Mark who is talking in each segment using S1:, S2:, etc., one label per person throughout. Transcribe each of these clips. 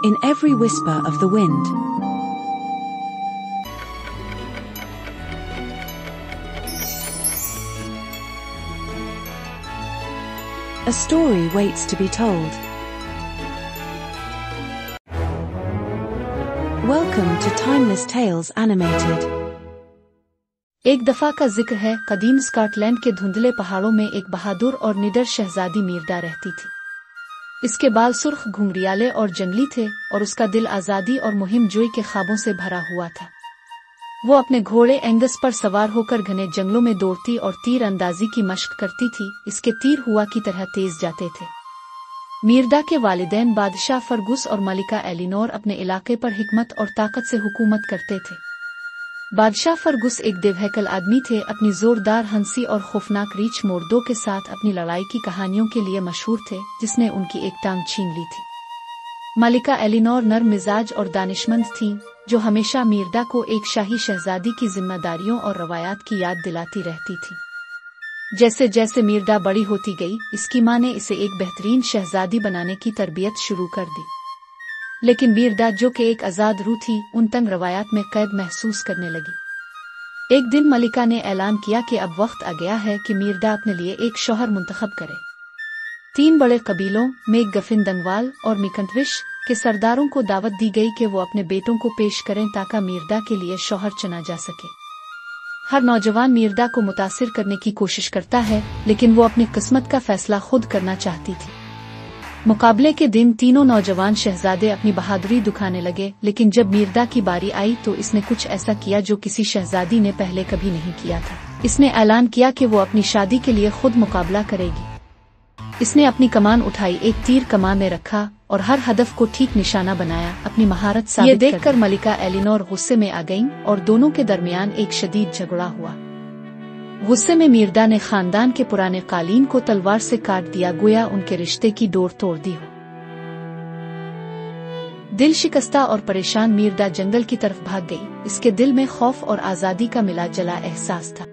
S1: In every whisper of the wind. A story waits to be told. Welcome to Timeless Tales Animated.
S2: एक दफा का जिक्र है, कदीम स्कॉटलैंड के धुंधले पहाड़ों में एक बहादुर और निडर शहजादी मीरदा रहती थी। इसके बाल सुर्ख, घुंघरियाले और जंगली थे और उसका दिल आज़ादी और मुहिम जोई के ख्वाबों से भरा हुआ था। वो अपने घोड़े एंगस पर सवार होकर घने जंगलों में दौड़ती और तीर अंदाजी की मशक करती थी। इसके तीर हुआ की तरह तेज जाते थे। मीरदा के वालिदैन बादशाह फर्गुस और मलिका एलिनोर अपने इलाके पर हिकमत और ताकत से हुकूमत करते थे। बादशाह फर्गुस एक देवहैकल आदमी थे, अपनी जोरदार हंसी और खौफनाक रीछ मोर्दों के साथ अपनी लड़ाई की कहानियों के लिए मशहूर थे, जिसने उनकी एक टांग छीन ली थी। मलिका एलिनोर नर्म मिजाज और दानिशमंद थीं, जो हमेशा मीरदा को एक शाही शहजादी की जिम्मेदारियों और रवायात की याद दिलाती रहती थी। जैसे जैसे मीरदा बड़ी होती गई, इसकी माँ ने इसे एक बेहतरीन शहजादी बनाने की तरबियत शुरू कर दी। लेकिन मीरदा, जो कि एक आज़ाद रूह थी, उन तंग रवायात में कैद महसूस करने लगी। एक दिन मलिका ने ऐलान किया कि अब वक्त आ गया है कि मीरदा अपने लिए एक शौहर मुंतखब करे। 3 बड़े कबीलों मेघगफिन, दंगवाल और मिकंटविश के सरदारों को दावत दी गई कि वो अपने बेटों को पेश करें ताकि मीरदा के लिए शौहर चुना जा सके। हर नौजवान मीरदा को मुतासिर करने की कोशिश करता है, लेकिन वो अपनी किस्मत का फैसला खुद करना चाहती थी। मुकाबले के दिन तीनों नौजवान शहजादे अपनी बहादुरी दिखाने लगे, लेकिन जब मीरदा की बारी आई तो इसने कुछ ऐसा किया जो किसी शहजादी ने पहले कभी नहीं किया था। इसने ऐलान किया कि वो अपनी शादी के लिए खुद मुकाबला करेगी। इसने अपनी कमान उठाई, एक तीर कमान में रखा और हर हदफ को ठीक निशाना बनाया, अपनी महारत साबित कर दी। ये देखकर मलिका एलिनोर गुस्से में आ गईं और दोनों के दरमियान एक शदीद झगड़ा हुआ। गुस्से में मीरदा ने खानदान के पुराने कालीन को तलवार से काट दिया, गोया उनके रिश्ते की डोर तोड़ दी हो। दिल शिकस्ता और परेशान मीरदा जंगल की तरफ भाग गई। इसके दिल में खौफ और आजादी का मिला जला एहसास था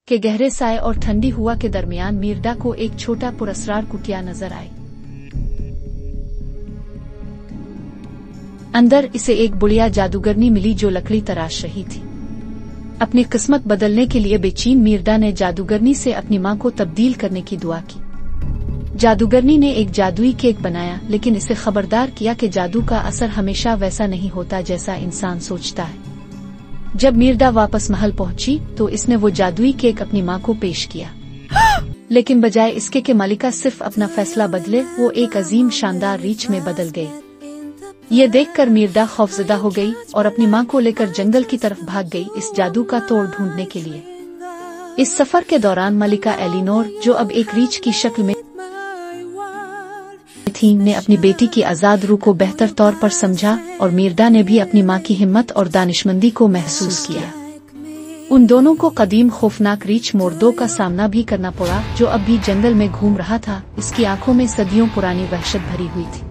S2: कि गहरे साए और ठंडी हवा के दरमियान मीरदा को एक छोटा पुरस्कार कुटिया नजर आई। अंदर इसे एक बुढ़िया जादूगरनी मिली जो लकड़ी तराश रही थी। अपनी किस्मत बदलने के लिए बेचैन मीरदा ने जादूगरनी से अपनी मां को तब्दील करने की दुआ की। जादूगरनी ने एक जादुई केक बनाया, लेकिन इसे खबरदार किया कि जादू का असर हमेशा वैसा नहीं होता जैसा इंसान सोचता है। जब मीरदा वापस महल पहुंची तो इसने वो जादुई केक अपनी मां को पेश किया, लेकिन बजाय इसके कि मलिका सिर्फ अपना फैसला बदले, वो एक अजीम शानदार रीछ में बदल गई। ये देखकर मीरदा खौफजदा हो गई और अपनी मां को लेकर जंगल की तरफ भाग गई, इस जादू का तोड़ ढूंढने के लिए। इस सफर के दौरान मलिका एलिनोर, जो अब एक रीछ की शक्ल में थी, ने अपनी बेटी की आजाद रूह को बेहतर तौर पर समझा और मीरदा ने भी अपनी मां की हिम्मत और दानिशमंदी को महसूस किया। उन दोनों को कदीम खौफनाक रीछ मोर्दों का सामना भी करना पड़ा, जो अब भी जंगल में घूम रहा था। इसकी आंखों में सदियों पुरानी वहशत भरी हुई थी।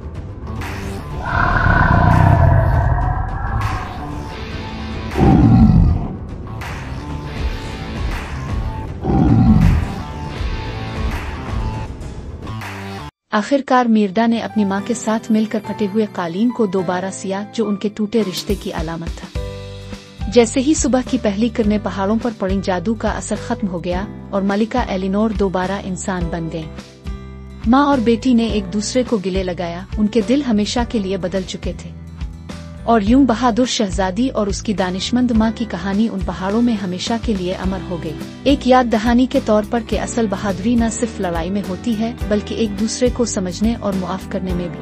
S2: आखिरकार मीरदा ने अपनी मां के साथ मिलकर फटे हुए कालीन को दोबारा सिया, जो उनके टूटे रिश्ते की अलामत था। जैसे ही सुबह की पहली किरणें पहाड़ों पर पड़ी, जादू का असर खत्म हो गया और मलिका एलिनोर दोबारा इंसान बन गए। माँ और बेटी ने एक दूसरे को गिले लगाया, उनके दिल हमेशा के लिए बदल चुके थे। और यूं बहादुर शहजादी और उसकी दानिशमंद माँ की कहानी उन पहाड़ों में हमेशा के लिए अमर हो गई, एक याद दहानी के तौर पर कि असल बहादुरी न सिर्फ लड़ाई में होती है, बल्कि एक दूसरे को समझने और मुआफ करने में भी।